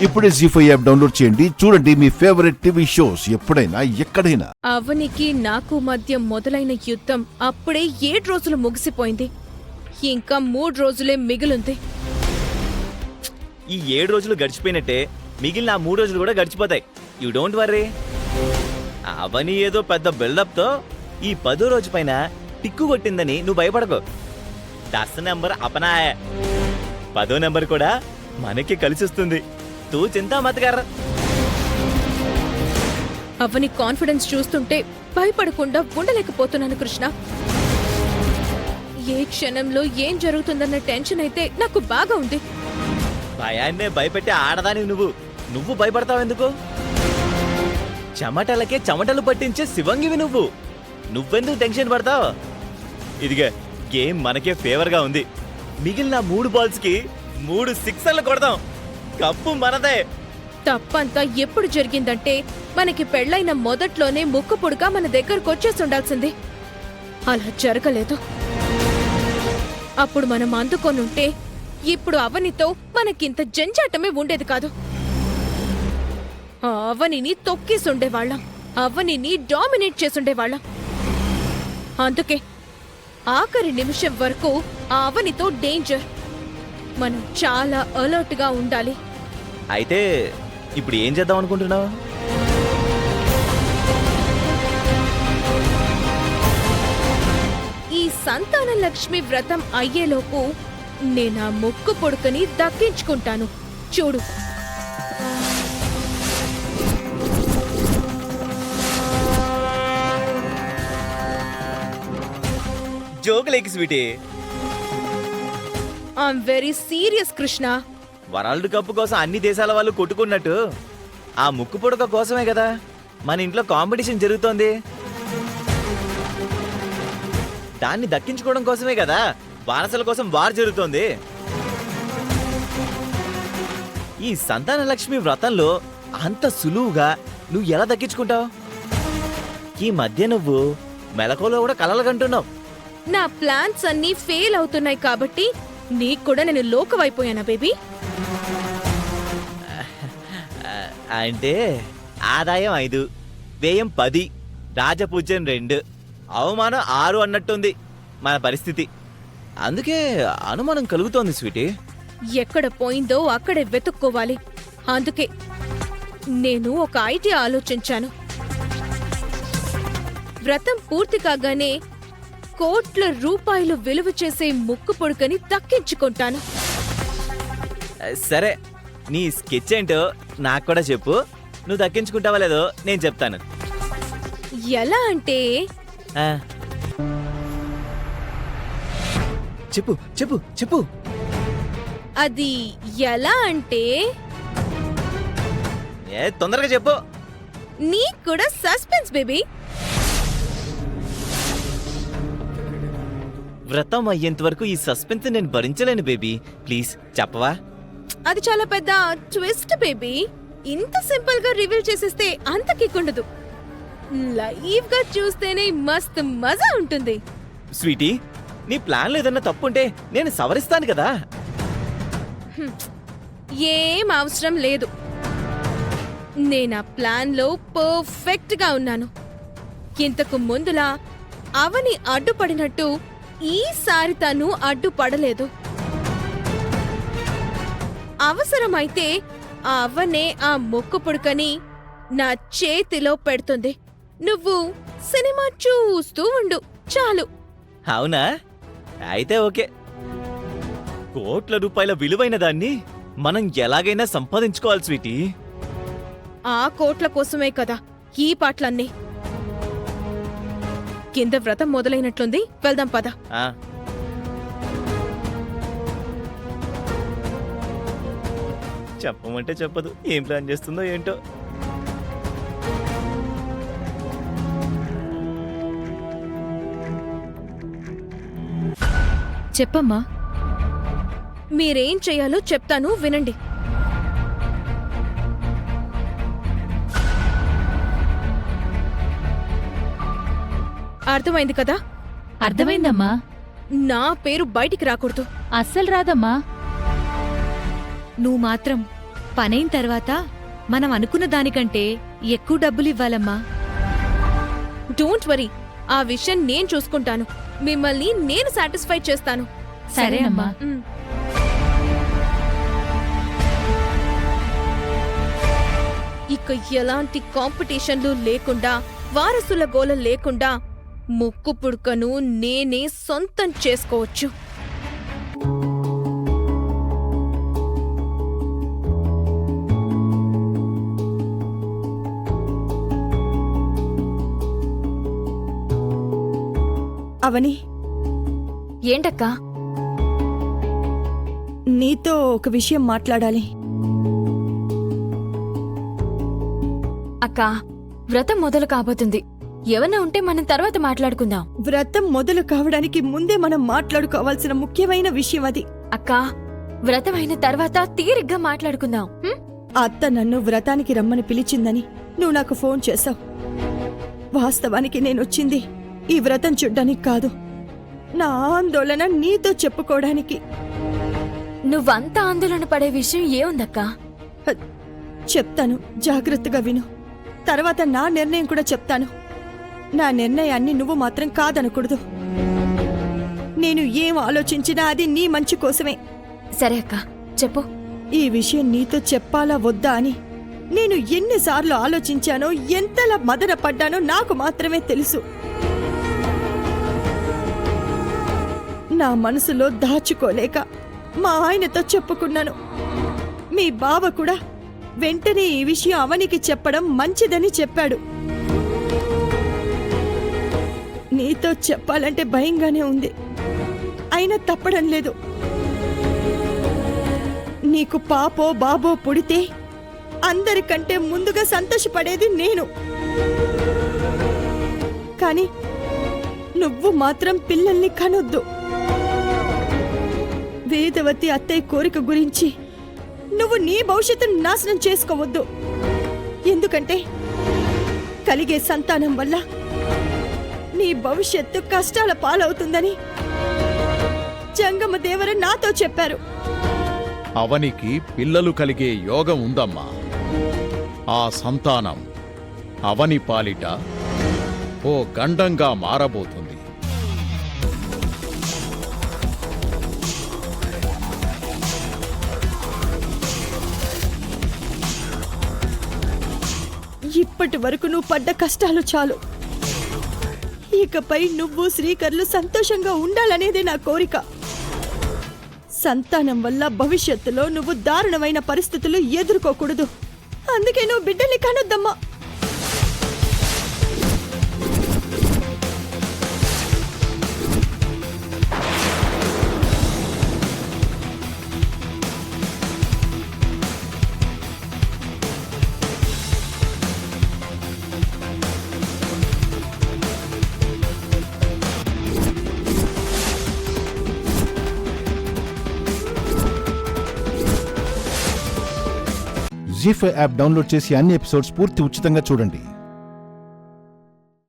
ఇప్పుడే జీ5 app download చేయండి. చూడండి మీ ఫేవరెట్ టీవీ షోస్ ఎప్పుడైనా ఎక్కడైనా. అవనికి నాకు మధ్య మొదలైన యుద్ధం అప్పుడే 7 రోజులు ముగిసిపోయింది. ఇంకా 3 రోజులే మిగిలింది. ఈ 7 రోజులు గడిచిపోయినట్టే మిగిలిన 3 రోజులు కూడా గడిచిపోతాయి. You don't worry. అవని ఏదో పెద్ద బిల్డప్తో ఈ 10వ రోజు పైన టిక్కు కొట్టిందని నువ్వు భయపడకు. 10 నెంబర్ అపనాయ, 10వ నెంబర్ కూడా మనకి కలిసి వస్తుంది. తూ చింతా మత్ కర్. అవని కాన్ఫిడెన్స్ చూస్తుంటే భయపడకుండా ఉండలేకపోతున్నాను కృష్ణ. ఏ క్షణంలో ఏం జరుగుతుందన్న టెన్షన్ అయితే నాకు బాగా ఉంది. భయాన్నే భయపెట్టే ఆడదాని నువ్వు భయపడతావెందుకు? చెమటలకే చెమటలు పట్టించే శివంగివి నువ్వెందుకు టెన్షన్ పడతావు? ఇదిగే గేమ్ మనకే ఫేవర్గా ఉంది. మిగిలిన 3 బాల్స్కి 3 సిక్సర్లు కొడదాం. కప్పు మనదే. తప్పంతా ఎప్పుడు జరిగిందంటే మనకి పెళ్లైన మొదట్లోనే ముక్కు పొడుగా మన దగ్గరకు వచ్చేసి ఉండాల్సింది. అలా జరగలేదు. అప్పుడు మనం అందుకొనుంటే ఇప్పుడు అవనితో మనకింత జంజాటమే ఉండేది కాదు. ఆ అవనిని తొక్కేసుండేవాళ్ళం. అవనిని డామినేట్ చేసుండేవాళ్ళం. అందుకే ఆఖరి నిమిషం వరకు ఆ అవనితో డేంజర్. మనం చాలా అలర్ట్ గా ఉండాలి. అయితే ఇప్పుడు ఏం చేద్దాం అనుకుంటున్నావు? ఈ సంతాన లక్ష్మి వ్రతం అయ్యేలోపు నేనా ముక్కు పొడుకని దక్కించుకుంటాను. చూడు. జోకులేకి sweetie. I'm very serious Krishna. World cup కోసం అన్ని దేశాల వాళ్ళు కొట్టుకున్నట్టు ఆ ముక్కు పొడక కోసమే కదా మన ఇంట్లో కాంపిటీషన్ జరుగుతోంది. దాన్ని దక్కించుకోవడం కోసమే కదా వారసుల కోసం వార్ జరుగుతోంది. ఈ సంతాన లక్ష్మి వ్రతంలో అంత సులువుగా నువ్వు ఎలా దక్కించుకుంటావు? ఈ మధ్య నువ్వు మెలకువలో కూడా కలలు కంటున్నావు. నా ప్లాన్స్ అన్నీ ఫెయిల్ అవుతున్నాయి కాబట్టి నీకు కూడా నేను లోకవైపోయానా బేబీ? అంటే ఆదాయం 5, వ్యయం 10, రాజపూజ్యం 2, అవమానం 6 అన్నట్టుంది మన పరిస్థితి. అందుకే అనుమానం కలుగుతోంది స్వీటీ. ఎక్కడ పోయిందో అక్కడే వెతుక్కోవాలి. అందుకే నేను ఒక ఐడియా ఆలోచించాను. వ్రతం పూర్తి కాగానే కోట్ల రూపాయలు విలువ చేసే ముక్కు పొడుకని దక్కించుకుంటాను. సరే, నీ స్కెచ్ ఏంటో నాకు కూడా చెప్పు. నువ్వు దక్కించుకుంటావా లేదో నేను చెప్తాను. ఎలా అంటే ఆ, చెప్పు చెప్పు చెప్పు. అది ఎలా అంటే తొందరగా చెప్పు. నీకు కూడా సస్పెన్స్ బేబీ. వ్రతం అయ్యేంత వరకు ఈ సస్పెన్స్ నేను భరించలేను బేబీ. ప్లీజ్ చెప్పవా? అది చాలా పెద్ద ట్విస్ట్ బేబీ. ఇంత సింపుల్ గా రివీల్ చేసేస్తే అంత కిక్కుండదు. లైవ్ గా చూస్తేనే మస్త్ మజా ఉంటుంది. స్వీటీ, నీ ప్లాన్ ఏదన్నా తప్పుంటే నేను సవరిస్తాను కదా. ఏం అవసరం లేదు. నేను ఆ ప్లాన్ లో పర్ఫెక్ట్ గా ఉన్నాను. ఇంతకు ముందులా అవని అడ్డుపడినట్టు ఈసారి తను అడ్డుపడలేదు. అవసరమైతే ఆ అవనే ఆ మొక్కు పుడకని నా చేతిలో పెడుతుంది. నువ్వు సినిమా చూస్తూ ఉండు చాలు. అవునా? అయితే ఓకే. కోట్ల రూపాయల విలువైన దాన్ని మనం ఎలాగైనా సంపాదించుకోవాలి స్వీటీ. ఆ కోట్ల కోసమే కదా ఈ పాటలన్నీ. కింద వ్రతం మొదలైనట్లుంది, వెళ్దాం పద. చెప్పమంటే చెప్పదు. ఏం ప్లాన్ చేస్తుందో ఏంటో. చెప్పమ్మా. మీరేం చెయ్యాలో చెప్తాను, వినండి. అర్థమైంది కదా? అర్థమైందమ్మా. నా పేరు బయటికి రాకూడదు. అస్సలు రాదమ్మా. నువ్వు మాత్రం పనైన తర్వాత మనం అనుకున్న దానికంటే ఎక్కువ డబ్బులు ఇవ్వాలమ్మా. డోంట్ వరీ, ఆ విషయం నేను చూసుకుంటాను. మిమ్మల్ని నేను సాటిస్ఫై చేస్తాను. సరేనమ్మా. మ్. ఇక ఎలాంటి కాంపిటీషన్లు లేకుండా, వారసుల గోల లేకుండా ముక్కు పుడకను నేనే సొంతం చేసుకోవచ్చు. అవని, ఏంటక్కా? నీతో ఒక విషయం మాట్లాడాలి. అక్కా, వ్రతం మొదలు కాబోతుంది. ఏమన్నా ఉంటే మనం తర్వాత మాట్లాడుకుందాం. వ్రతం మొదలు కావడానికి ముందే మనం మాట్లాడుకోవాల్సిన ముఖ్యమైన విషయం అది. అక్కా, వ్రతం అయిన తర్వాత తీరిగ్గా మాట్లాడుకుందాం. అత్త నన్ను వ్రతానికి రమ్మని పిలిచిందని నువ్వు నాకు ఫోన్ చేశావు. వాస్తవానికి నేనొచ్చింది ఈ వ్రతం చూడ్డానికి కాదు, నా ఆందోళన నీతో చెప్పుకోవడానికి. నువ్వంత ఆందోళన పడే విషయం ఏముందక్కా? చెప్తాను, జాగ్రత్తగా విను. తర్వాత నా నిర్ణయం కూడా చెప్తాను. నా నిర్ణయాన్ని నువ్వు మాత్రం కాదనకూడదు. నేను ఏం ఆలోచించినా అది నీ మంచి కోసమే. సరే అక్కా, చెప్పు. ఈ విషయం నీతో చెప్పాలా వద్దా అని నేను ఎన్నిసార్లు ఆలోచించానో, ఎంతలా మదన పడ్డానో నాకు మాత్రమే తెలుసు. నా మనసులో దాచుకోలేక మా ఆయనతో చెప్పుకున్నాను. మీ బావ కూడా వెంటనే ఈ విషయం అవనికి చెప్పడం మంచిదని చెప్పాడు. నీతో చెప్పాలంటే భయంగానే ఉంది, అయినా తప్పడం లేదు. నీకు పాపో బాబో పుడితే అందరికంటే ముందుగా సంతోషపడేది నేను. కానీ నువ్వు మాత్రం పిల్లల్ని కనొద్దు. వేదవతి అత్తయ్య కోరిక గురించి నువ్వు నీ భవిష్యత్తును నాశనం చేసుకోవద్దు. ఎందుకంటే కలిగే సంతానం వల్ల నీ భవిష్యత్తు కష్టాల పాలవుతుందని జంగమ దేవర నాతో చెప్పారు. అవనికి పిల్లలు కలిగే యోగం ఉందమ్మా. ఆ సంతానం అవని పాలిట ఓ గండంగా మారబోతుంది. ఇప్పటి వరకు నువ్వు పడ్డ కష్టాలు చాలు. ఇకపై నువ్వు శ్రీకర్లు సంతోషంగా ఉండాలనేదే నా కోరిక. సంతానం వల్ల భవిష్యత్తులో నువ్వు దారుణమైన పరిస్థితులు ఎదుర్కోకూడదు. అందుకే నువ్వు బిడ్డల్ని కనొద్దమ్మా. జీ5 యాప్ డౌన్లోడ్ చేసి అన్ని ఎపిసోడ్స్ పూర్తి ఉచితంగా చూడండి.